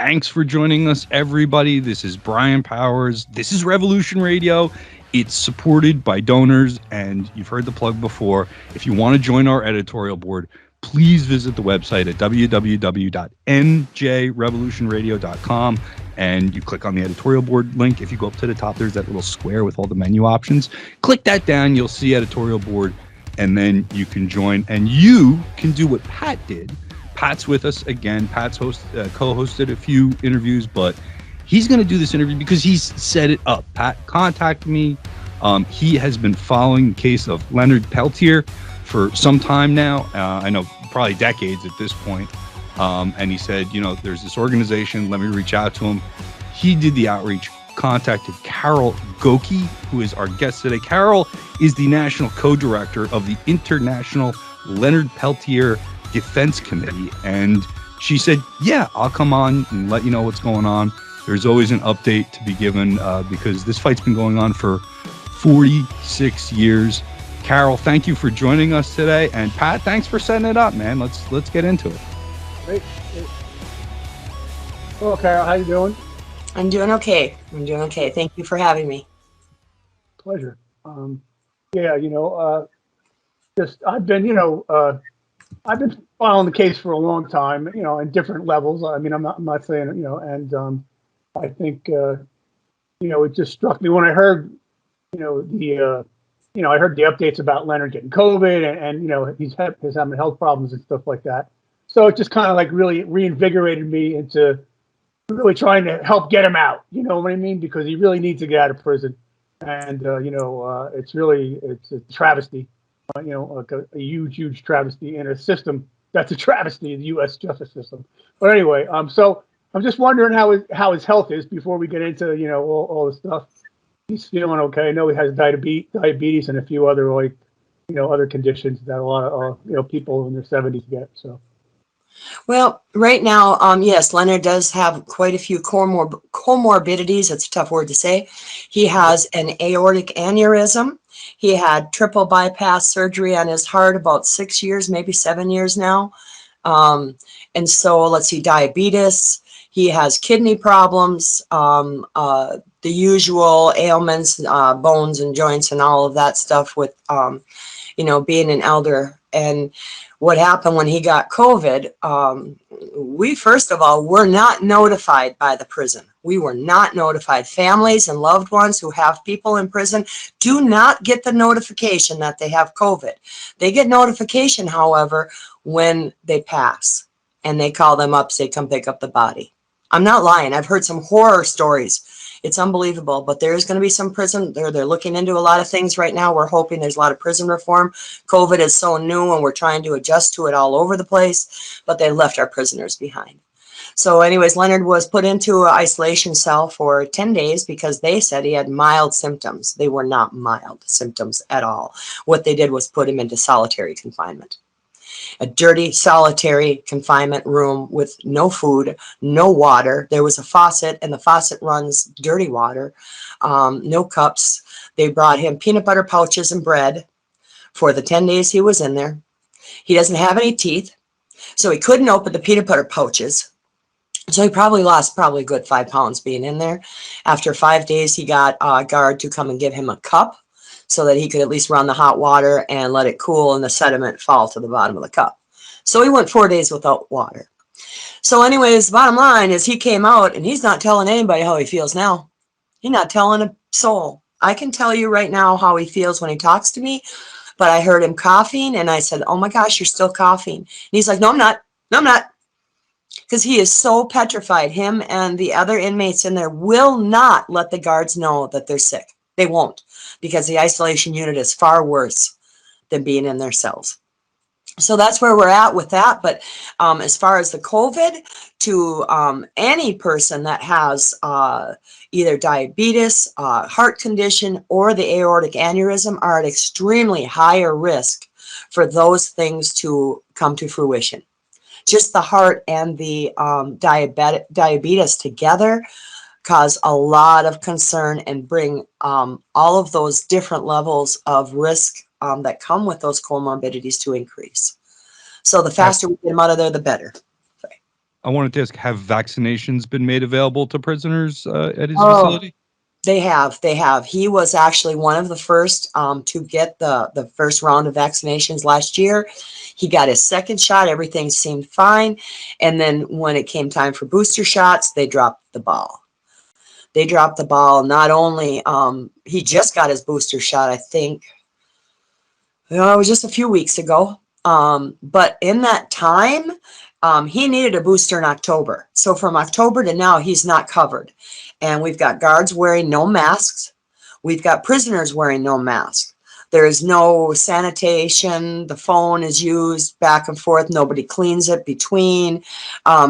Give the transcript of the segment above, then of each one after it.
Thanks for joining us, everybody. This is Brian Powers. This is Revolution Radio. It's supported by donors, and you've heard the plug before. If you want to join our editorial board, please visit the website at www.njrevolutionradio.com, and you click on the editorial board link. If you go up to the top, there's that little square with all the menu options. Click that down. You'll see editorial board, and then you can join, and you can do what Pat did. Pat's with us again. Pat's co-hosted a few interviews, but he's going to do this interview because he's set it up. Pat contacted me. He has been following the case of Leonard Peltier for some time now. I know probably decades at this point. And he said, there's this organization. Let me reach out to him. He did the outreach, contacted Carol Gokey, who is our guest today. Carol is the national co-director of the International Leonard Peltier Defense Committee, and she said, yeah, I'll come on and let you know what's going on. There's always an update to be given because this fight's been going on for 46 years. Carol, thank you for joining us today, and Pat, thanks for setting it up, man. Let's get into it. Great. Hello, Carol, how you doing? I'm doing okay. Thank you for having me. Pleasure. I've been following the case for a long time, in different levels. I mean, I'm not saying, and I think, it just struck me when I heard, I heard the updates about Leonard getting COVID and he's having health problems and stuff like that. So it just kind of like really reinvigorated me into really trying to help get him out. You know what I mean? Because he really needs to get out of prison. And, it's a travesty. Like a huge travesty in a system that's a travesty, the U.S. justice system. But anyway, so I'm just wondering how his health is before we get into all the stuff. He's feeling okay. I know he has diabetes and a few other other conditions that a lot of people in their 70s get. So. Well, right now, yes, Leonard does have quite a few comorbidities. It's a tough word to say. He has an aortic aneurysm. He had triple bypass surgery on his heart about 6 years, maybe 7 years now. And so let's see, diabetes. He has kidney problems, the usual ailments, bones and joints and all of that stuff with, being an elder. And what happened when he got COVID, we first of all were not notified by the prison. We were not notified. Families and loved ones who have people in prison do not get the notification that they have COVID. They get notification, however, when they pass and they call them up, say, come pick up the body. I'm not lying. I've heard some horror stories. It's unbelievable, but there is going to be some prison. They're looking into a lot of things right now. We're hoping there's a lot of prison reform. COVID is so new and we're trying to adjust to it all over the place, but they left our prisoners behind. So anyways, Leonard was put into an isolation cell for 10 days because they said he had mild symptoms. They were not mild symptoms at all. What they did was put him into solitary confinement. A dirty, solitary confinement room with no food, no water. There was a faucet, and the faucet runs dirty water. No cups. They brought him peanut butter pouches and bread for the 10 days he was in there. He doesn't have any teeth, so he couldn't open the peanut butter pouches. So he probably lost a good 5 pounds being in there. After 5 days, he got a guard to come and give him a cup, so that he could at least run the hot water and let it cool and the sediment fall to the bottom of the cup. So he went 4 days without water. So anyways, the bottom line is he came out and he's not telling anybody how he feels now. He's not telling a soul. I can tell you right now how he feels when he talks to me, but I heard him coughing and I said, oh my gosh, you're still coughing. And he's like, no, I'm not. No, I'm not. Because he is so petrified. Him and the other inmates in there will not let the guards know that they're sick. They won't, because the isolation unit is far worse than being in their cells. So that's where we're at with that. But as far as the COVID, to any person that has either diabetes, heart condition, or the aortic aneurysm are at extremely higher risk for those things to come to fruition. Just the heart and the diabetes together cause a lot of concern and bring all of those different levels of risk that come with those comorbidities to increase. So the faster we get them out of there, the better. I wanted to ask, have vaccinations been made available to prisoners at his Oh, facility? they have. They have. He was actually one of the first to get the first round of vaccinations last year. He got his second shot. Everything seemed fine. And then when it came time for booster shots, they dropped the ball. They dropped the ball. Not only he just got his booster shot, I think, it was just a few weeks ago. But in that time, he needed a booster in October. So from October to now, he's not covered. And we've got guards wearing no masks. We've got prisoners wearing no mask. There is no sanitation. The phone is used back and forth. Nobody cleans it between.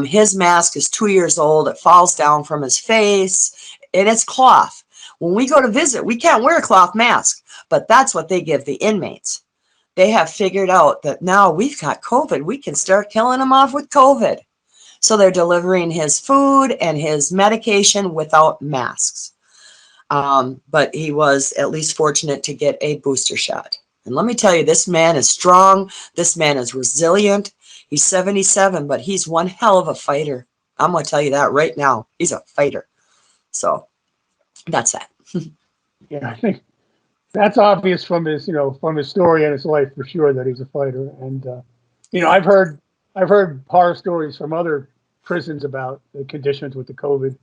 His mask is 2 years old. It falls down from his face, and it's cloth. When we go to visit, we can't wear a cloth mask, but that's what they give the inmates. They have figured out that now we've got COVID. We can start killing them off with COVID. So they're delivering his food and his medication without masks. But he was at least fortunate to get a booster shot. And let me tell you, this man is strong. This man is resilient. He's 77, but he's one hell of a fighter. I'm going to tell you that right now. He's a fighter. So that's that. Yeah, I think that's obvious from his, from his story and his life for sure that he's a fighter. And I've heard horror stories from other prisons about the conditions with the COVID.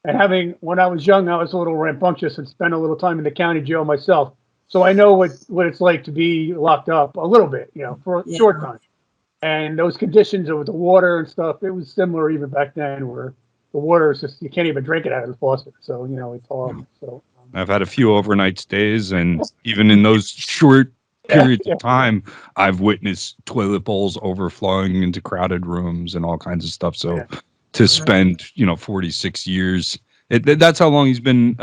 And when I was young, I was a little rambunctious and spent a little time in the county jail myself. So I know what it's like to be locked up a little bit, for a short time. And those conditions with the water and stuff, it was similar even back then, where the water is just, you can't even drink it out of the faucet. So, it's horrible. So I've had a few overnight stays, and even in those short periods of time, I've witnessed toilet bowls overflowing into crowded rooms and all kinds of stuff. So to spend, 46 years, that's how long he's been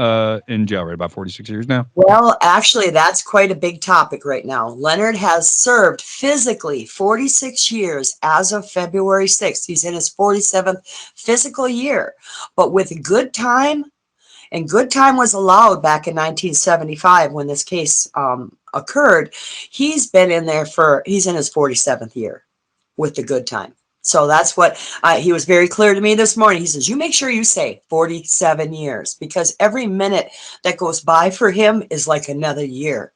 in jail, right? About 46 years now? Well, actually, that's quite a big topic right now. Leonard has served physically 46 years as of February 6th. He's in his 47th physical year. But with good time, and good time was allowed back in 1975 when this case occurred, he's been in there he's in his 47th year with the good time. So that's what he was very clear to me this morning. He says, you make sure you say 47 years, because every minute that goes by for him is like another year.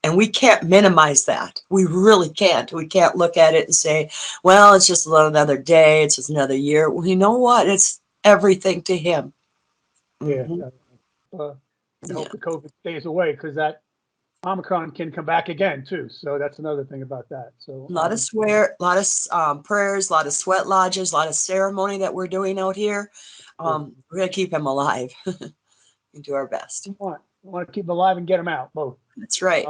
And we can't minimize that. We really can't. We can't look at it and say, well, it's just another day. It's just another year. Well, you know what? It's everything to him. yeah, I hope the COVID stays away, because that Omicron can come back again too. So that's another thing about that. So A lot of prayers, a lot of sweat lodges, a lot of ceremony that we're doing out here. We're going to keep him alive and do our best. we want to keep him alive and get him out, both. That's right.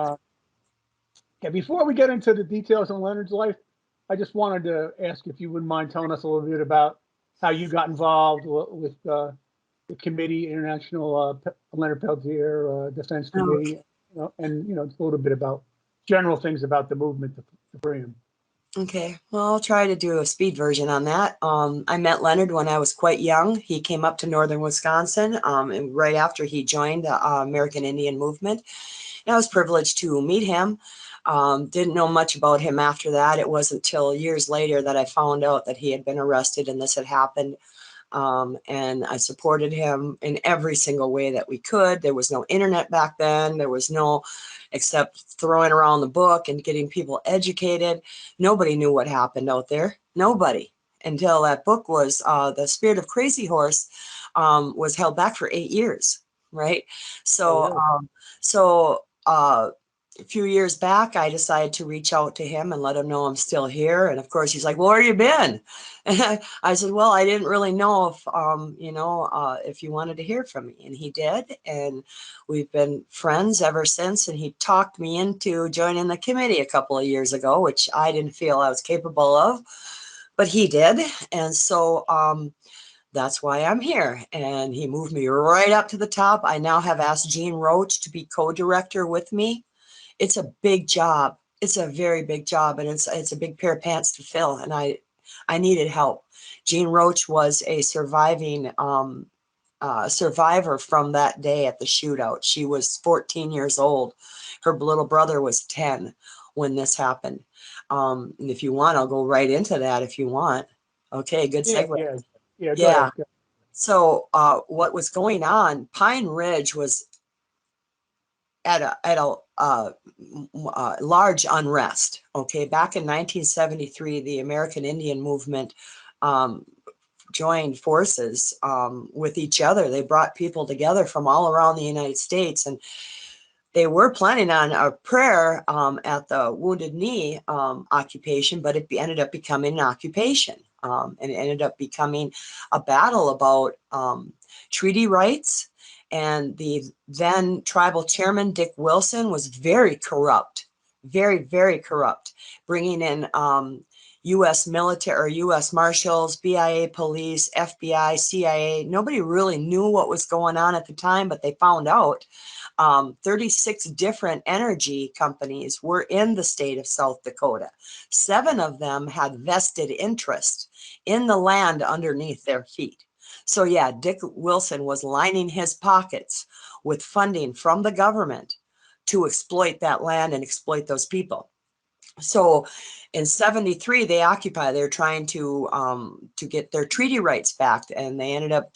Before we get into the details on Leonard's life, I just wanted to ask if you wouldn't mind telling us a little bit about how you got involved with the committee, International Leonard Peltier Defense Committee. And just a little bit about general things about the movement to free him. Okay, well, I'll try to do a speed version on that. I met Leonard when I was quite young. He came up to northern Wisconsin, and right after he joined the American Indian Movement. And I was privileged to meet him. Didn't know much about him after that. It wasn't till years later that I found out that he had been arrested and this had happened. And I supported him in every single way that we could. There was no internet back then. There was no, except throwing around the book and getting people educated. Nobody knew what happened out there. Nobody, until that book was, The Spirit of Crazy Horse, was held back for 8 years. Right. So, a few years back, I decided to reach out to him and let him know I'm still here. And of course, he's like, well, where you been? And I said, well, I didn't really know if you wanted to hear from me. And he did. And we've been friends ever since. And he talked me into joining the committee a couple of years ago, which I didn't feel I was capable of, but he did. And so that's why I'm here. And he moved me right up to the top. I now have asked Jean Roach to be co-director with me. It's a big job. It's a very big job, and it's a big pair of pants to fill. And I needed help. Jean Roach was a surviving survivor from that day at the shootout. She was 14 years old. Her little brother was 10 when this happened. And if you want, I'll go right into that if you want. Okay, good Yeah, segue. yeah, yeah. Go Yeah. ahead. Go. So what was going on? Pine Ridge was at a large unrest. Okay, back in 1973, the American Indian movement um, joined forces with each other. They brought people together from all around the United States, and they were planning on a prayer at the Wounded Knee occupation, but it ended up becoming an occupation. And it ended up becoming a battle about treaty rights. And the then tribal chairman, Dick Wilson, was very corrupt, very, very corrupt, bringing in U.S. military or U.S. Marshals, BIA police, FBI, CIA. Nobody really knew what was going on at the time, but they found out. 36 different energy companies were in the state of South Dakota. 7 of them had vested interest in the land underneath their feet. So yeah, Dick Wilson was lining his pockets with funding from the government to exploit that land and exploit those people. So in 73 they occupy, they're trying to get their treaty rights back, and they ended up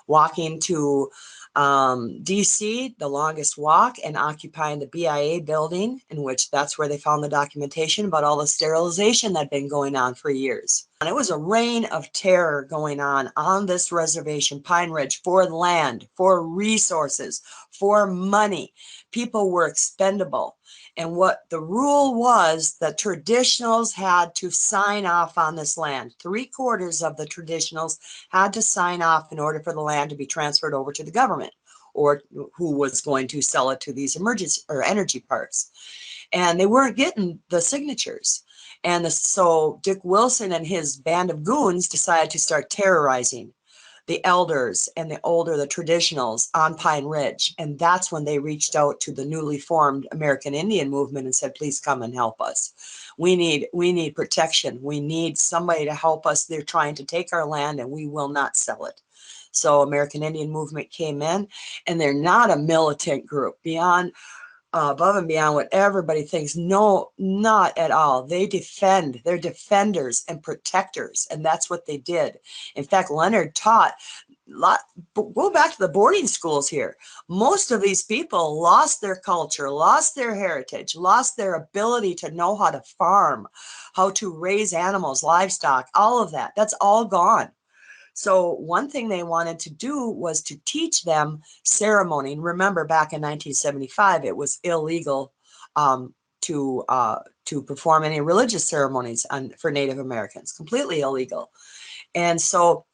walking to DC, the longest walk, and occupying the BIA building, in which that's where they found the documentation about all the sterilization that had been going on for years. And it was a reign of terror going on this reservation, Pine Ridge, for land, for resources, for money. People were expendable. And what the rule was, the traditionals had to sign off on this land. 3/4 of the traditionals had to sign off in order for the land to be transferred over to the government, or who was going to sell it to these emergency or energy parks. And they weren't getting the signatures. And so Dick Wilson and his band of goons decided to start terrorizing the elders and the traditionals on Pine Ridge. And that's when they reached out to the newly formed American Indian movement and said, please come and help us. We need protection. We need somebody to help us. They're trying to take our land and we will not sell it. So American Indian movement came in, and they're not a militant group beyond above and beyond what everybody thinks. No, not at all. They're defenders and protectors, and that's what they did. In fact, Leonard taught go back to the boarding schools here. Most of these people lost their culture, lost their heritage, lost their ability to know how to farm, how to raise animals, livestock, all of that. That's all gone. So one thing they wanted to do was to teach them ceremony. And remember, back in 1975, it was illegal to perform any religious ceremonies for Native Americans, completely illegal. And so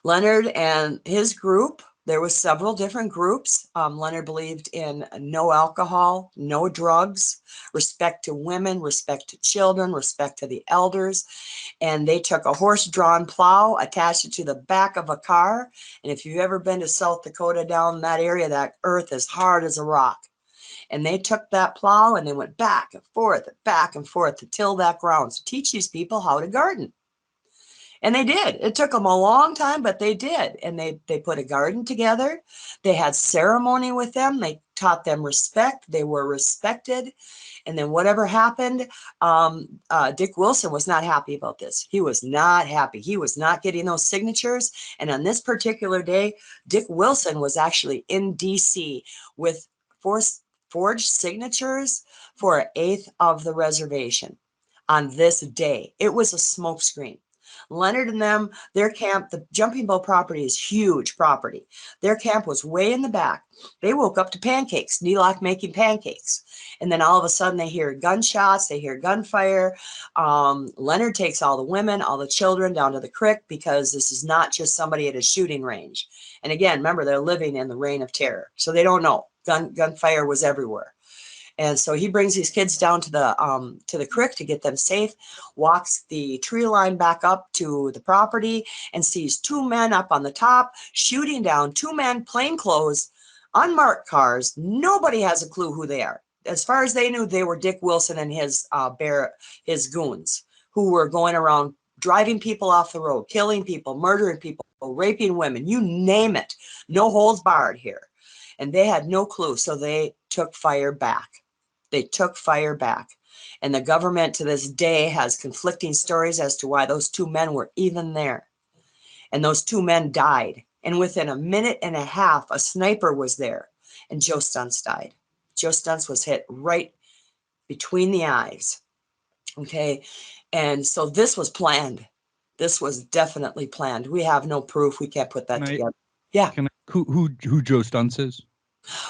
Leonard and his group, there was several different groups. Leonard believed in no alcohol, no drugs, respect to women, respect to children, respect to the elders. And they took a horse-drawn plow, attached it to the back of a car. And if you've ever been to South Dakota, down that area, that earth is hard as a rock. And they took that plow and they went back and forth to till that ground, to teach these people how to garden. And they did. It took them a long time, but they did. And they put a garden together. They had ceremony with them. They taught them respect. They were respected. And then whatever happened, Dick Wilson was not happy about this. He was not happy. He was not getting those signatures. And on this particular day, Dick Wilson was actually in DC with forged signatures for 1/8 of the reservation on this day. It was a smokescreen. Leonard and them, their camp, the Jumping Bow property is huge property. Their camp was way in the back. They woke up to pancakes, Neelock making pancakes. And then all of a sudden they hear gunshots, they hear gunfire. Leonard takes all the women, all the children down to the creek, because this is not just somebody at a shooting range. And again, remember, they're living in the reign of terror. So they don't know. Gunfire was everywhere. And so he brings these kids down to the creek to get them safe, walks the tree line back up to the property, and sees 2 men up on the top shooting down 2 men, plainclothes, unmarked cars. Nobody has a clue who they are. As far as they knew, they were Dick Wilson and his goons, who were going around driving people off the road, killing people, murdering people, raping women, you name it. No holds barred here. And they had no clue, so they took fire back. They took fire back. And the government to this day has conflicting stories as to why those two men were even there. And those two men died. And within a minute and a half, a sniper was there, and Joe Stunts died. Joe Stunts was hit right between the eyes. Okay. And so this was planned. This was definitely planned. We have no proof. We can't put that Can I- together. Yeah. Who Joe Stunts is?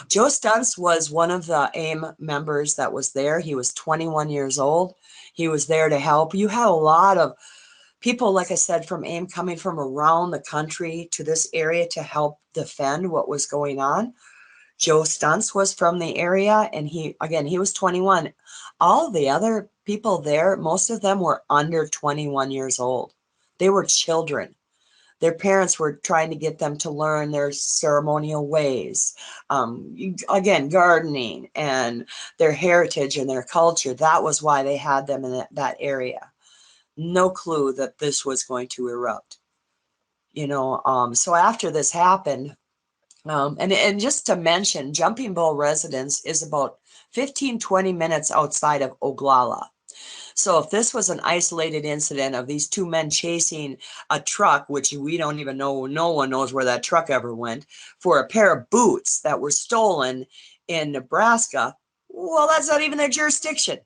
Joe Stunts was one of the AIM members that was there. He was 21 years old. He was there to help. You had a lot of people, like I said, from AIM coming from around the country to this area to help defend what was going on. Joe Stunts was from the area, and he was 21. All the other people there, most of them were under 21 years old. They were children. Their parents were trying to get them to learn their ceremonial ways, again, gardening and their heritage and their culture. That was why they had them in that area. No clue that this was going to erupt. So after this happened, and just to mention, Jumping Bull Residence is about 15-20 minutes outside of Oglala. So if this was an isolated incident of these two men chasing a truck, which we don't even know, no one knows where that truck ever went, for a pair of boots that were stolen in Nebraska, well, that's not even their jurisdiction.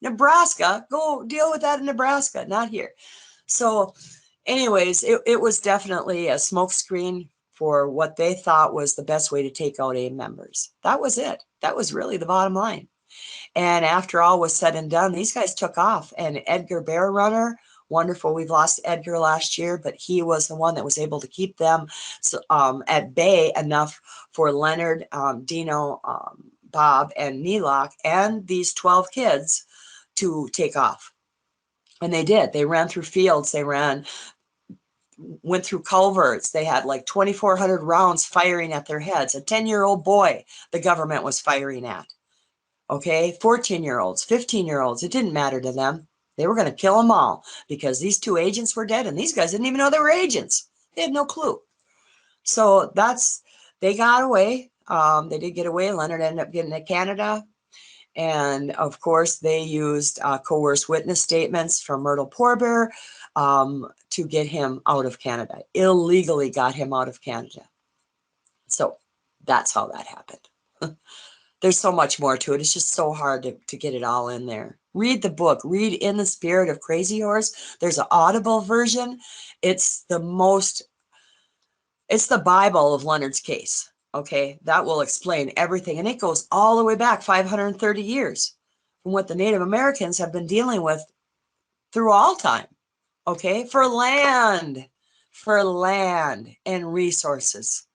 Nebraska, go deal with that in Nebraska, not here. So anyways, it was definitely a smokescreen for what they thought was the best way to take out AIM members. That was it. That was really the bottom line. And after all was said and done, these guys took off. And Edgar Bear Runner, wonderful. We've lost Edgar last year, but he was the one that was able to keep them at bay enough for Leonard, Dino, Bob, and Neelock, and these 12 kids to take off. And they did. They ran through fields. They went through culverts. They had like 2,400 rounds firing at their heads. A 10-year-old boy the government was firing at. Okay, 14-year-olds, 15-year-olds, it didn't matter to them. They were going to kill them all because these two agents were dead, and these guys didn't even know they were agents. They had no clue. So they got away. They did get away. Leonard ended up getting to Canada. And of course, they used coerced witness statements from Myrtle Poorbear to get him out of Canada, illegally got him out of Canada. So that's how that happened. There's so much more to it. It's just so hard to get it all in there. Read the book. Read In the Spirit of Crazy Horse. There's an Audible version. It's the Bible of Leonard's case. Okay, that will explain everything. And it goes all the way back 530 years from what the Native Americans have been dealing with through all time. Okay, for land and resources.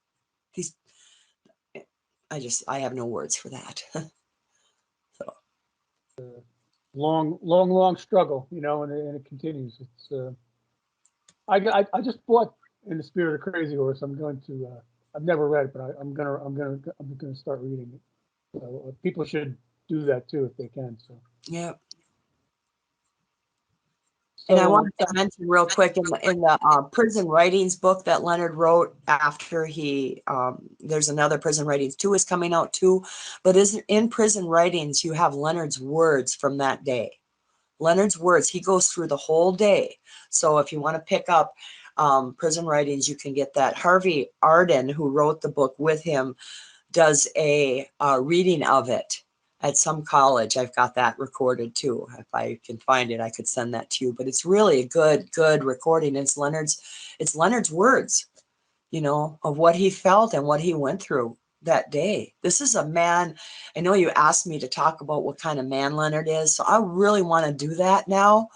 I have no words for that. Long struggle, and it continues. It's I just bought In the Spirit of Crazy Horse. I'm going to I've never read it, but I'm gonna start reading it. So people should do that too if they can. So Yeah. And I wanted to mention real quick in the prison writings book that Leonard wrote after there's another Prison Writings 2 is coming out too, but in Prison Writings, you have Leonard's words from that day. Leonard's words, he goes through the whole day. So if you want to pick up Prison Writings, you can get that. Harvey Arden, who wrote the book with him, does a reading of it at some college. I've got that recorded too. If I can find it, I could send that to you. But it's really a good recording. It's Leonard's words, of what he felt and what he went through that day. This is a man. I know you asked me to talk about what kind of man Leonard is, so I really want to do that now.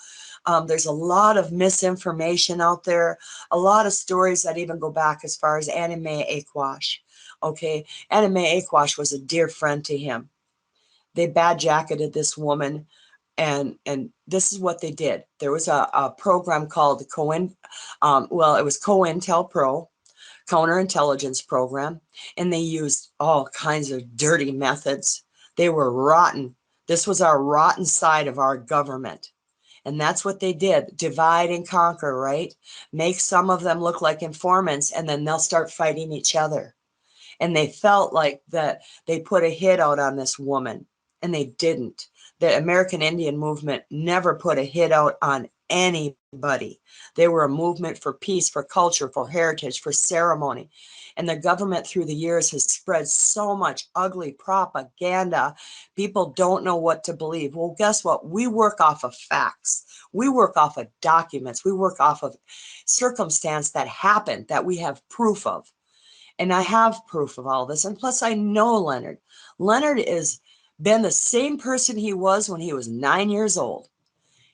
There's a lot of misinformation out there, a lot of stories that even go back as far as Annie Mae Aquash. Okay, Annie Mae Aquash was a dear friend to him. They bad-jacketed this woman, and this is what they did. There was a program called it was COINTELPRO, counterintelligence program, and they used all kinds of dirty methods. They were rotten. This was our rotten side of our government. And that's what they did. Divide and conquer, right? Make some of them look like informants, and then they'll start fighting each other. And they felt like that they put a hit out on this woman, and they didn't. The American Indian movement never put a hit out on anybody. They were a movement for peace, for culture, for heritage, for ceremony. And the government through the years has spread so much ugly propaganda. People don't know what to believe. Well, guess what? We work off of facts. We work off of documents. We work off of circumstance that happened that we have proof of. And I have proof of all this. And plus, I know Leonard. Leonard is been the same person he was when he was 9 years old.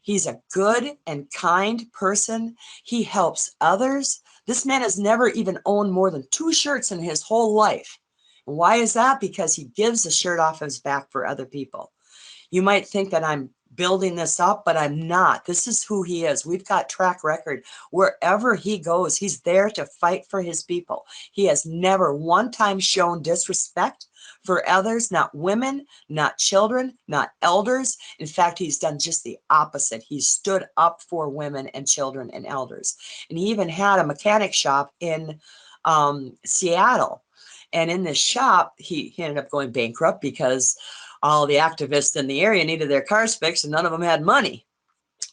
He's a good and kind person. He helps others. This man has never even owned more than 2 shirts in his whole life. And why is that? Because he gives the shirt off his back for other people. You might think that I'm building this up, but I'm not. This is who he is. We've got track record. Wherever he goes, he's there to fight for his people. He has never one time shown disrespect for others, not women, not children, not elders. In fact, he's done just the opposite. He's stood up for women and children and elders. And he even had a mechanic shop in Seattle. And in this shop, he ended up going bankrupt because all the activists in the area needed their cars fixed and none of them had money.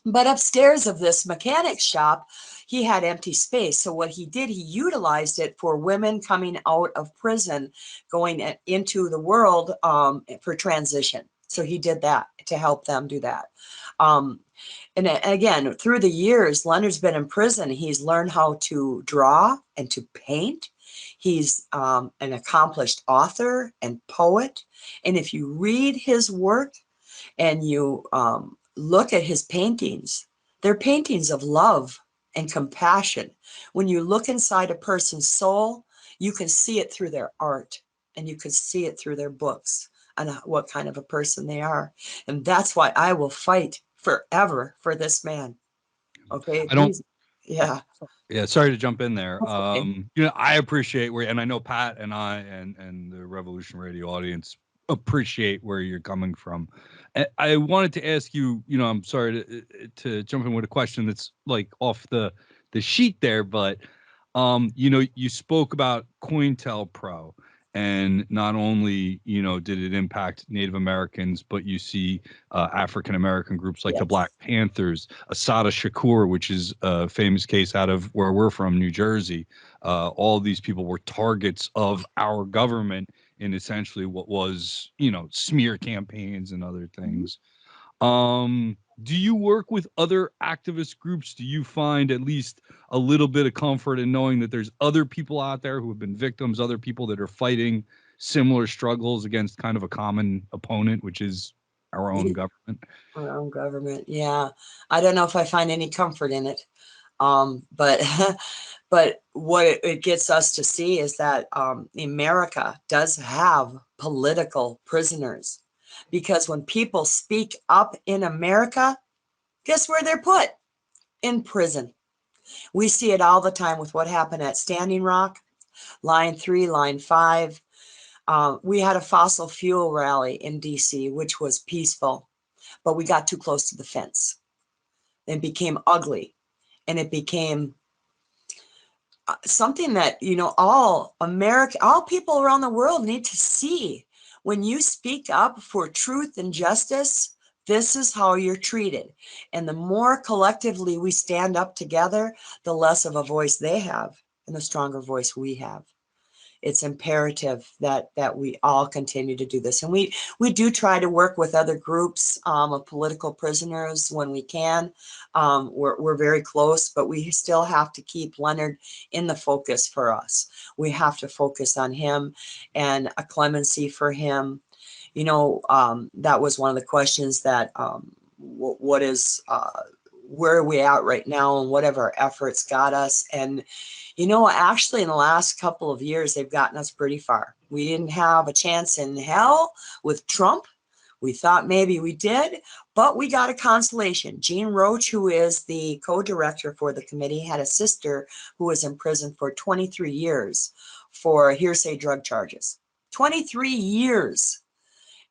But upstairs of this mechanic shop, he had empty space. So what he did, he utilized it for women coming out of prison, going into the world for transition. So he did that to help them do that. And again, through the years, Leonard's been in prison. He's learned how to draw and to paint. He's an accomplished author and poet. And if you read his work and you look at his paintings, they're paintings of love and compassion. When you look inside a person's soul, you can see it through their art and you can see it through their books and what kind of a person they are. And that's why I will fight forever for this man. Okay. Yeah. Yeah, sorry to jump in there. Okay. I appreciate where, and I know Pat and I and the Revolution Radio audience appreciate where you're coming from. I wanted to ask you, I'm sorry to jump in with a question that's like off the sheet there, but you spoke about COINTELPRO, and not only did it impact Native Americans, but you see African American groups like the Black Panthers, Assata Shakur, which is a famous case out of where we're from, New Jersey. All of these people were targets of our government in essentially what was smear campaigns and other things. Do you work with other activist groups? Do you find at least a little bit of comfort in knowing that there's other people out there who have been victims, other people that are fighting similar struggles against kind of a common opponent, which is our own government? Our own government. Yeah. I don't know if I find any comfort in it. But what it gets us to see is that America does have political prisoners. Because when people speak up in America, guess where they're put? In prison. We see it all the time with what happened at Standing Rock, Line 3, Line 5. We had a fossil fuel rally in DC, which was peaceful, but we got too close to the fence. It became ugly, and it became something that, all people around the world need to see. When you speak up for truth and justice, this is how you're treated. And the more collectively we stand up together, the less of a voice they have and the stronger voice we have. It's imperative that we all continue to do this. And we do try to work with other groups of political prisoners when we can. We're very close, but we still have to keep Leonard in the focus for us. We have to focus on him and a clemency for him. That was one of the questions that where are we at right now and what have our efforts got us? And actually in the last couple of years, they've gotten us pretty far. We didn't have a chance in hell with Trump. We thought maybe we did, but we got a consolation. Jean Roach, who is the co-director for the committee, had a sister who was in prison for 23 years for hearsay drug charges. 23 years.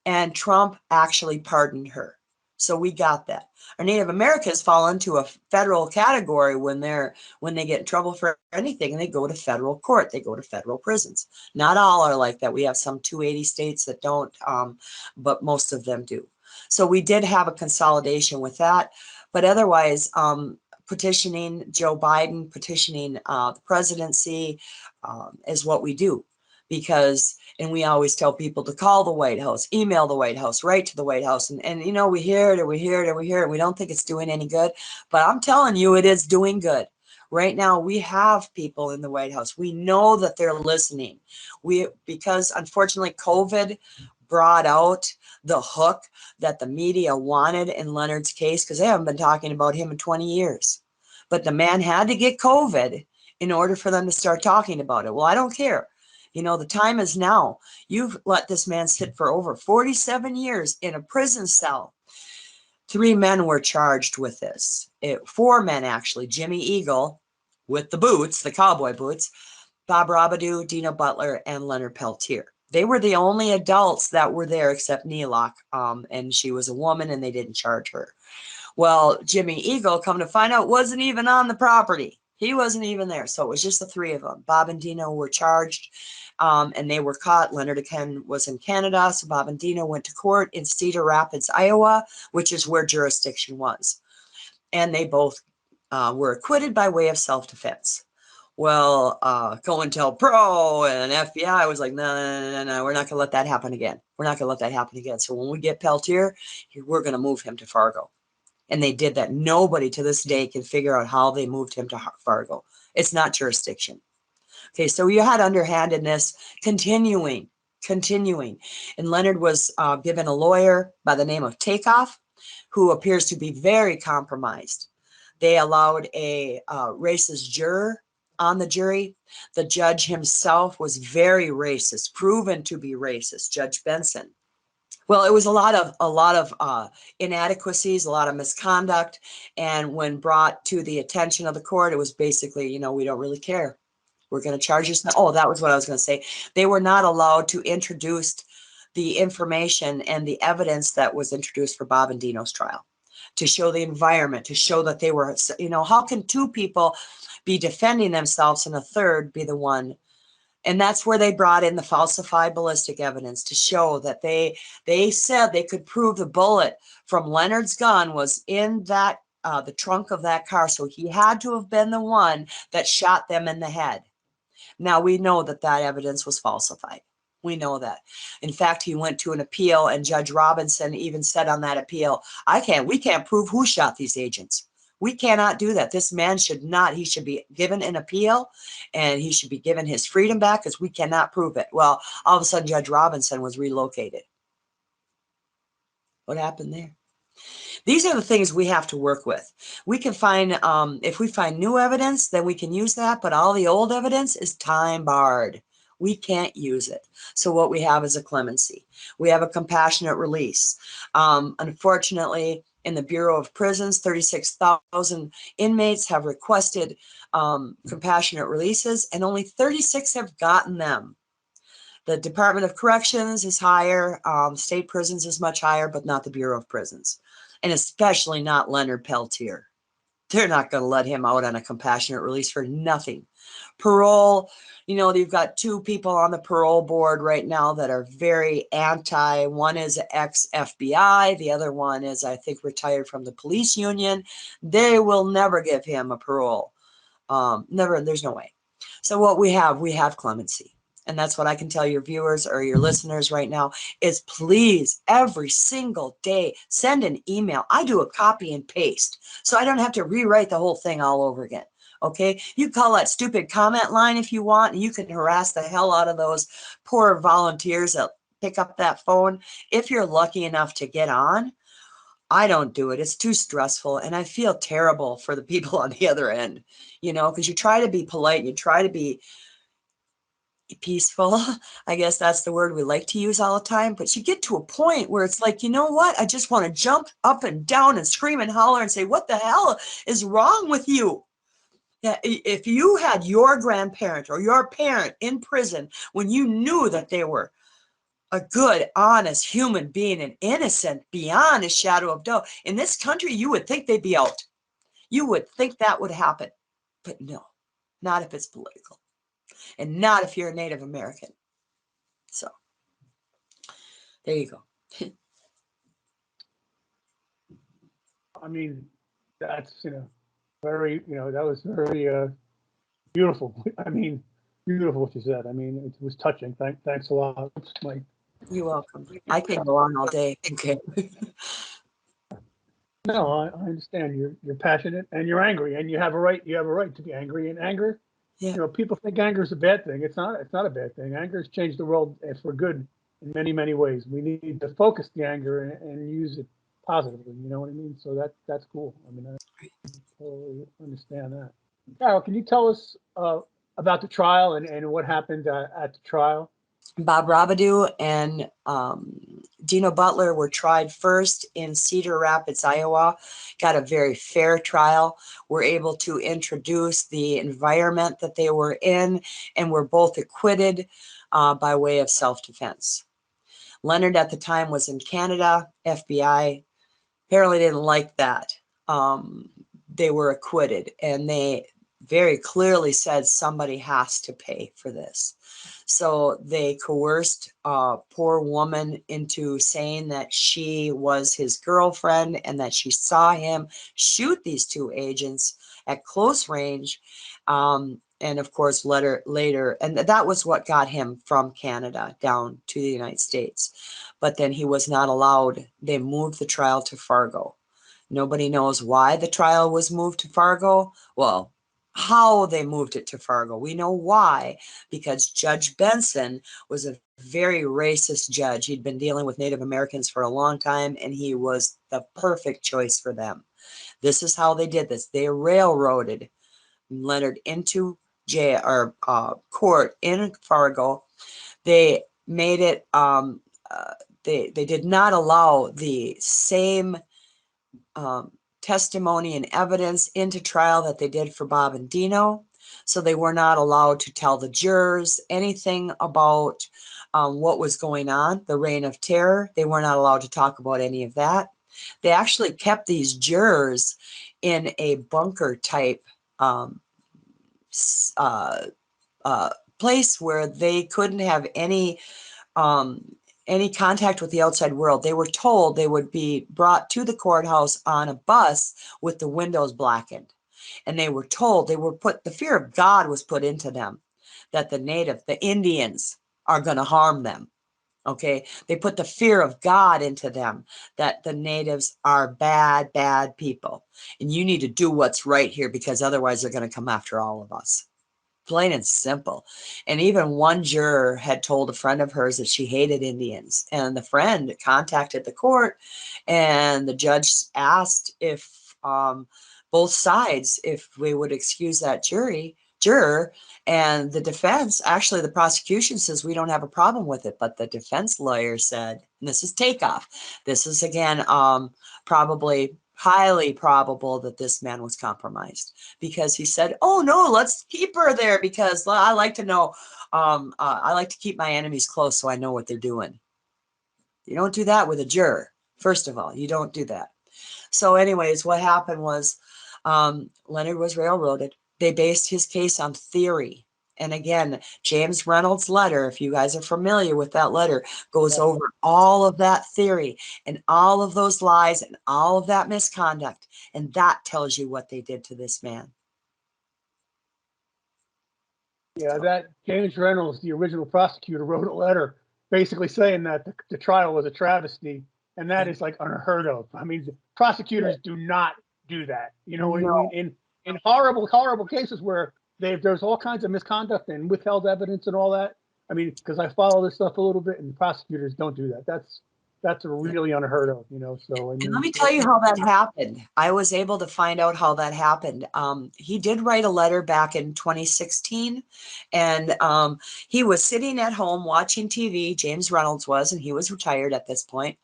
And Trump actually pardoned her. So we got that. Our Native Americans fall into a federal category when they get in trouble for anything, and they go to federal court. They go to federal prisons. Not all are like that. We have some 280 states that don't, but most of them do. So we did have a consolidation with that, but otherwise, petitioning Joe Biden, petitioning the presidency is what we do. Because, and we always tell people to call the White House, email the White House, write to the White House. And you know, we hear it and we hear it and we hear it. We don't think it's doing any good, but I'm telling you, it is doing good. Right now, we have people in the White House. We know that they're listening. Because unfortunately, COVID brought out the hook that the media wanted in Leonard's case, because they haven't been talking about him in 20 years. But the man had to get COVID in order for them to start talking about it. Well, I don't care. You know, the time is now. You've let this man sit for over 47 years in a prison cell. 3 men were charged with this. 4 men, actually. Jimmy Eagle with the boots, the cowboy boots, Bob Robidoux, Dina Butler, and Leonard Peltier. They were the only adults that were there except Neelock, and she was a woman, and they didn't charge her. Well, Jimmy Eagle, come to find out, wasn't even on the property. He wasn't even there. So it was just the 3 of them. Bob and Dina were charged, and they were caught. Leonard again was in Canada, so Bob and Dina went to court in Cedar Rapids, Iowa, which is where jurisdiction was. And they both were acquitted by way of self-defense. Well, COINTELPRO and FBI was like, no, we're not going to let that happen again. We're not going to let that happen again. So when we get Peltier, we're going to move him to Fargo. And they did that. Nobody to this day can figure out how they moved him to Fargo. It's not jurisdiction. Okay, so you had underhandedness continuing. And Leonard was given a lawyer by the name of Takeoff, who appears to be very compromised. They allowed a racist juror on the jury. The judge himself was very racist, proven to be racist, Judge Benson. Well, it was a lot of inadequacies, a lot of misconduct, and when brought to the attention of the court, it was basically, you know, we don't really care. We're going to charge you. Oh, that was what I was going to say. They were not allowed to introduce the information and the evidence that was introduced for Bob and Dino's trial, to show the environment, to show that they were, you know, how can 2 people be defending themselves and a third be the one? And that's where they brought in the falsified ballistic evidence to show that they said they could prove the bullet from Leonard's gun was in that the trunk of that car. So he had to have been the one that shot them in the head. Now we know that that evidence was falsified. We know that. In fact, he went to an appeal, and Judge Robinson even said on that appeal, we can't prove who shot these agents. We cannot do that. This man should not, he should be given an appeal, and he should be given his freedom back, because we cannot prove it. Well, all of a sudden, Judge Robinson was relocated. What happened there? These are the things we have to work with. We can find, if we find new evidence, then we can use that, but all the old evidence is time barred. We can't use it. So what we have is a clemency. We have a compassionate release. Unfortunately, in the Bureau of Prisons, 36,000 inmates have requested compassionate releases, and only 36 have gotten them. The Department of Corrections is higher. State prisons is much higher, but not the Bureau of Prisons, and especially not Leonard Peltier. They're not going to let him out on a compassionate release for nothing. Parole, you know, you've got 2 people on the parole board right now that are very anti. One is ex-FBI. The other one is, I think, retired from the police union. They will never give him a parole. Never, there's no way. So what we have clemency. And that's what I can tell your viewers or your listeners right now is, please, every single day, send an email. I do a copy and paste, so I don't have to rewrite the whole thing all over again. Okay, you call that stupid comment line if you want, and you can harass the hell out of those poor volunteers that pick up that phone. If you're lucky enough to get on, I don't do it. It's too stressful, and I feel terrible for the people on the other end, you know, because you try to be polite, you try to be peaceful. I guess that's the word we like to use all the time, but you get to a point where it's like, you know what? I just want to jump up and down and scream and holler and say, what the hell is wrong with you? Yeah, if you had your grandparent or your parent in prison when you knew that they were a good, honest human being and innocent beyond a shadow of doubt, in this country, you would think they'd be out. You would think that would happen. But no, not if it's political. And not if you're a Native American. So, there you go. I mean, that's, very, that was very beautiful. I mean, beautiful what you said. I mean, it was touching. Thanks a lot, Mike. You're welcome. I could go on all day. Okay. No, I understand. You're passionate and you're angry, and you have a right. You have a right to be angry. And anger, Yeah. people think anger is a bad thing. It's not. It's not a bad thing. Anger has changed the world for good in many, many ways. We need to focus the anger and use it positively. You know what I mean? So that's cool. I mean, I totally understand that. Carol, can you tell us about the trial and what happened at the trial? Bob Robidoux and Dino Butler were tried first in Cedar Rapids, Iowa. Got a very fair trial. Were able to introduce the environment that they were in, and were both acquitted by way of self-defense. Leonard at the time was in Canada. FBI apparently didn't like that. They were acquitted, and they very clearly said somebody has to pay for this. So they coerced a poor woman into saying that she was his girlfriend and that she saw him shoot these two agents at close range. And of course, later, and that was what got him from Canada down to the United States. But then he was not allowed. They moved the trial to Fargo. Nobody knows why the trial was moved to Fargo. Well, how they moved it to Fargo. We know why, because Judge Benson was a very racist judge. He'd been dealing with Native Americans for a long time, and he was the perfect choice for them. This is how they did this. They railroaded Leonard into jail or court in Fargo. They made it. They did not allow the same testimony and evidence into trial that they did for Bob and Dino. So they were not allowed to tell the jurors anything about what was going on, the reign of terror. They were not allowed to talk about any of that. They actually kept these jurors in a bunker type place where they couldn't have any contact with the outside world. They were told they would be brought to the courthouse on a bus with the windows blackened. And they were told the fear of God was put into them, that the Indians are going to harm them. Okay. They put the fear of God into them, that the natives are bad, bad people. And you need to do what's right here, because otherwise they're going to come after all of us. Plain and simple. And even one juror had told a friend of hers that she hated Indians, and the friend contacted the court, and the judge asked if both sides, if we would excuse that juror, and the defense, actually the prosecution says we don't have a problem with it, but the defense lawyer said, and this is takeoff, this is again probably highly probable that this man was compromised, because he said, oh no, let's keep her there because I like to know, I like to keep my enemies close so I know what they're doing. You don't do that with a juror. First of all, you don't do that. So anyways, what happened was Leonard was railroaded. They based his case on theory. And again, James Reynolds' letter, if you guys are familiar with that letter, goes over all of that theory and all of those lies and all of that misconduct. And that tells you what they did to this man. Yeah, that James Reynolds, the original prosecutor, wrote a letter basically saying that the trial was a travesty, and that is like unheard of. I mean, prosecutors do not do that. You know what I mean? In horrible, horrible cases where there's all kinds of misconduct and withheld evidence and all that. I mean, because I follow this stuff a little bit, and prosecutors don't do that. That's really unheard of, So I mean, and let me tell you how that happened. I was able to find out how that happened. He did write a letter back in 2016, and he was sitting at home watching TV. James Reynolds was, and he was retired at this point,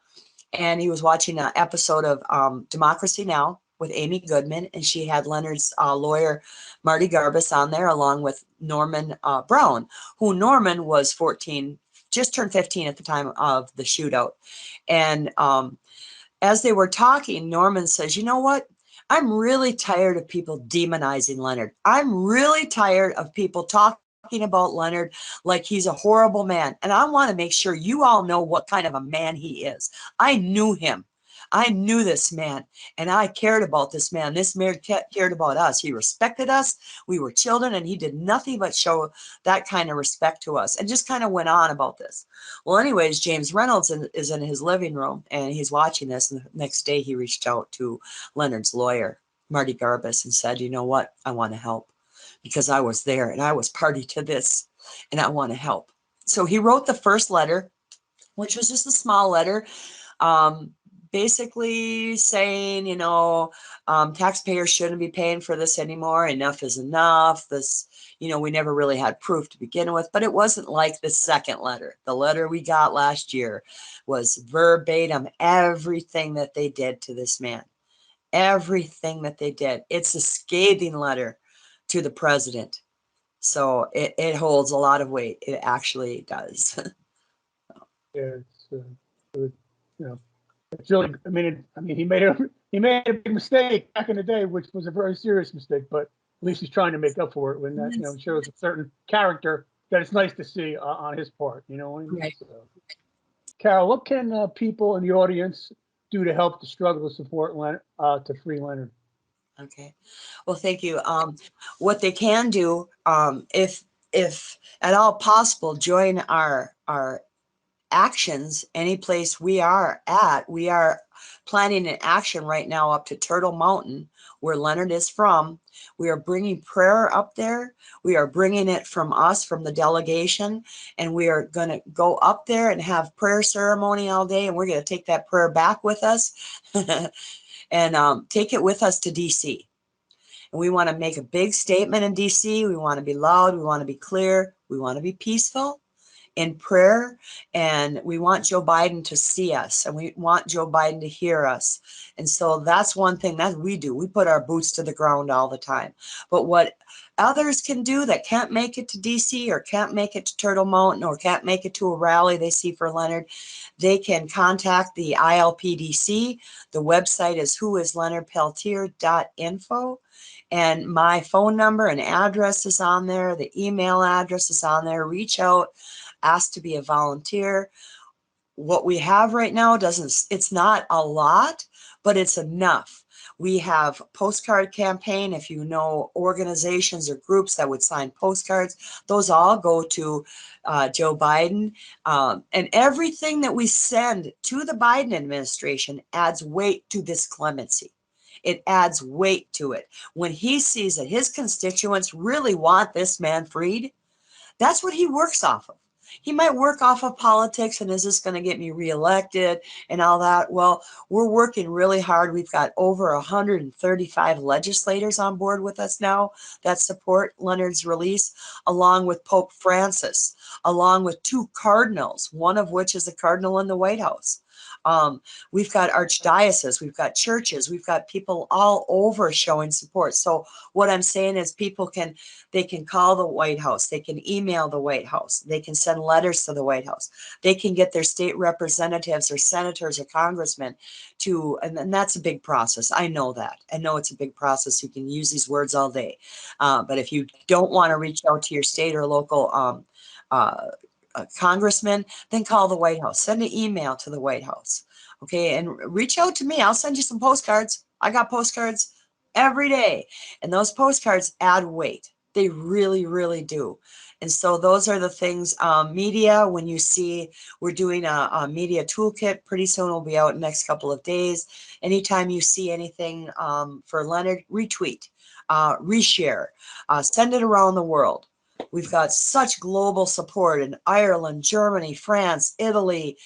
and he was watching an episode of Democracy Now! With Amy Goodman, and she had Leonard's lawyer, Marty Garbus, on there, along with Norman Brown, who Norman was 14, just turned 15 at the time of the shootout. And as they were talking, Norman says, you know what? I'm really tired of people demonizing Leonard. I'm really tired of people talking about Leonard like he's a horrible man. And I want to make sure you all know what kind of a man he is. I knew him. I knew this man and I cared about this man. This man cared about us. He respected us. We were children and he did nothing but show that kind of respect to us and just kind of went on about this. Well, anyways, James Reynolds is in his living room and he's watching this. And the next day he reached out to Leonard's lawyer, Marty Garbus, and said, you know what? I want to help because I was there and I was party to this and I want to help. So he wrote the first letter, which was just a small letter, basically saying, taxpayers shouldn't be paying for this anymore. Enough is enough. This, we never really had proof to begin with, but it wasn't like the second letter. The letter we got last year was verbatim everything that they did to this man. Everything that they did. It's a scathing letter to the president. So it holds a lot of weight. It actually does. Yeah, it's really. I mean, he made a big mistake back in the day, which was a very serious mistake. But at least he's trying to make up for it when that shows a certain character that it's nice to see on his part. Right. So, Carol, what can people in the audience do to help the struggle to support Leonard, to free Leonard? Okay. Well, thank you. What they can do, if at all possible, join our actions any place we are at. We are planning an action right now up to Turtle Mountain, where Leonard is from. We are bringing prayer up there. We are bringing it from us, from the delegation, and we are going to go up there and have prayer ceremony all day, and we're going to take that prayer back with us and take it with us to DC. And we want to make a big statement in DC. We want to be loud. We want to be clear. We want to be peaceful in prayer, and we want Joe Biden to see us, and we want Joe Biden to hear us. And so that's one thing that we do. We put our boots to the ground all the time. But what others can do that can't make it to DC or can't make it to Turtle Mountain or can't make it to a rally they see for Leonard, they can contact the ILPDC. The website is whoisleonardpeltier.info. And my phone number and address is on there. The email address is on there. Reach out, ask to be a volunteer. What we have right now it's not a lot, but it's enough. We have postcard campaign. If you know organizations or groups that would sign postcards, those all go to Joe Biden. And everything that we send to the Biden administration adds weight to this clemency. It adds weight to it. When he sees that his constituents really want this man freed, that's what he works off of. He might work off of politics and is this going to get me reelected and all that? Well, we're working really hard. We've got over 135 legislators on board with us now that support Leonard's release, along with Pope Francis, along with 2 cardinals, one of which is a cardinal in the White House. We've got archdioceses, we've got churches, we've got people all over showing support. So what I'm saying is they can call the White House, they can email the White House, they can send letters to the White House, they can get their state representatives or senators or congressmen and that's a big process. I know that. I know it's a big process. You can use these words all day. But if you don't want to reach out to your state or local congressman, then call the White House. Send an email to the White House. Okay, and reach out to me. I'll send you some postcards. I got postcards every day. And those postcards add weight. They really, really do. And so those are the things. Media, when you see we're doing a media toolkit, pretty soon will be out in the next couple of days. Anytime you see anything for Leonard, retweet, reshare, send it around the world. We've got such global support in Ireland, Germany, France, Italy,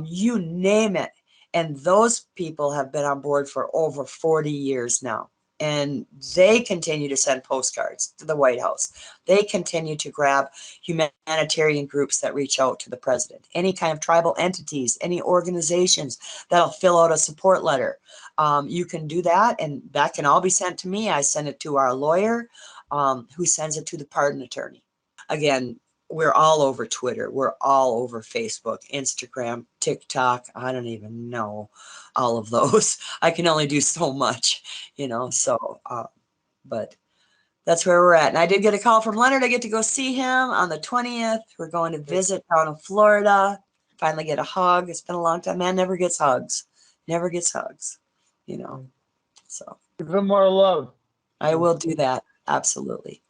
you name it. And those people have been on board for over 40 years now. And they continue to send postcards to the White House. They continue to grab humanitarian groups that reach out to the president, any kind of tribal entities, any organizations that'll fill out a support letter. You can do that, and that can all be sent to me. I send it to our lawyer, who sends it to the pardon attorney. Again, we're all over Twitter. We're all over Facebook, Instagram, TikTok. I don't even know all of those. I can only do so much, but that's where we're at. And I did get a call from Leonard. I get to go see him on the 20th. We're going to visit down in Florida, finally get a hug. It's been a long time. Man never gets hugs. never gets hugs, So Give them more love. I will do that. Absolutely.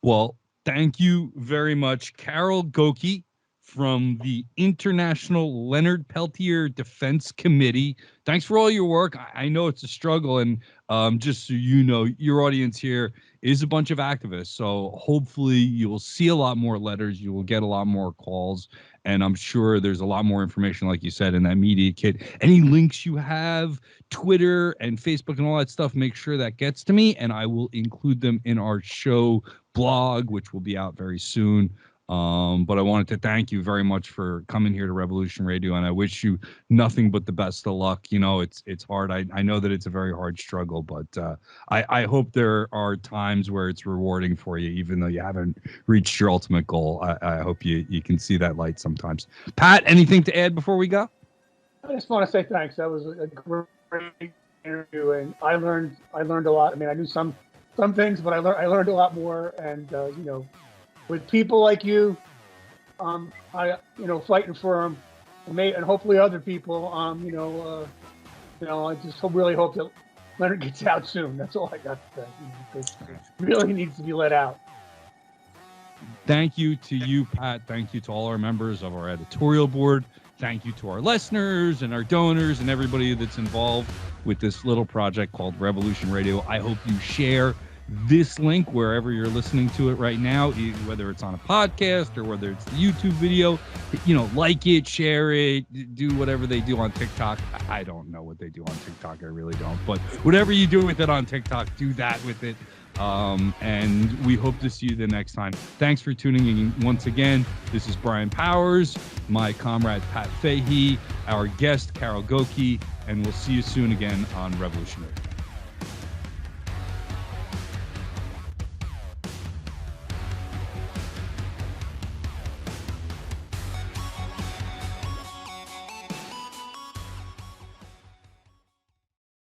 Well, thank you very much, Carol Goki from the International Leonard Peltier Defense Committee. Thanks for all your work. I know it's a struggle, and just so you know, your audience here is a bunch of activists. So hopefully you will see a lot more letters. You will get a lot more calls, and I'm sure there's a lot more information, like you said, in that media kit. Any links you have, Twitter and Facebook and all that stuff, make sure that gets to me, and I will include them in our show blog, which will be out very soon. But I wanted to thank you very much for coming here to Revolution Radio, and I wish you nothing but the best of luck. It's hard. I know that it's a very hard struggle, but I hope there are times where it's rewarding for you, even though you haven't reached your ultimate goal. I hope you can see that light sometimes. Pat, anything to add before we go? I just want to say thanks. That was a great interview, and I learned a lot. I mean, I knew some things, but I learned a lot more, and with people like you, fighting for them, and hopefully other people, I just really hope that Leonard gets out soon. That's all I got to say. Because it really needs to be let out. Thank you to you, Pat. Thank you to all our members of our editorial board. Thank you to our listeners and our donors and everybody that's involved with this little project called Revolution Radio. I hope you share this link wherever you're listening to it right now, whether it's on a podcast or whether it's the YouTube video. Like it, share it, do whatever they do on TikTok. I don't know what they do on TikTok. I really don't. But whatever you do with it on TikTok, do that with it. And we hope to see you the next time. Thanks for tuning in once again. This is Brian Powers, my comrade Pat Fahey, our guest Carol Goki, and we'll see you soon again on Revolution Radio.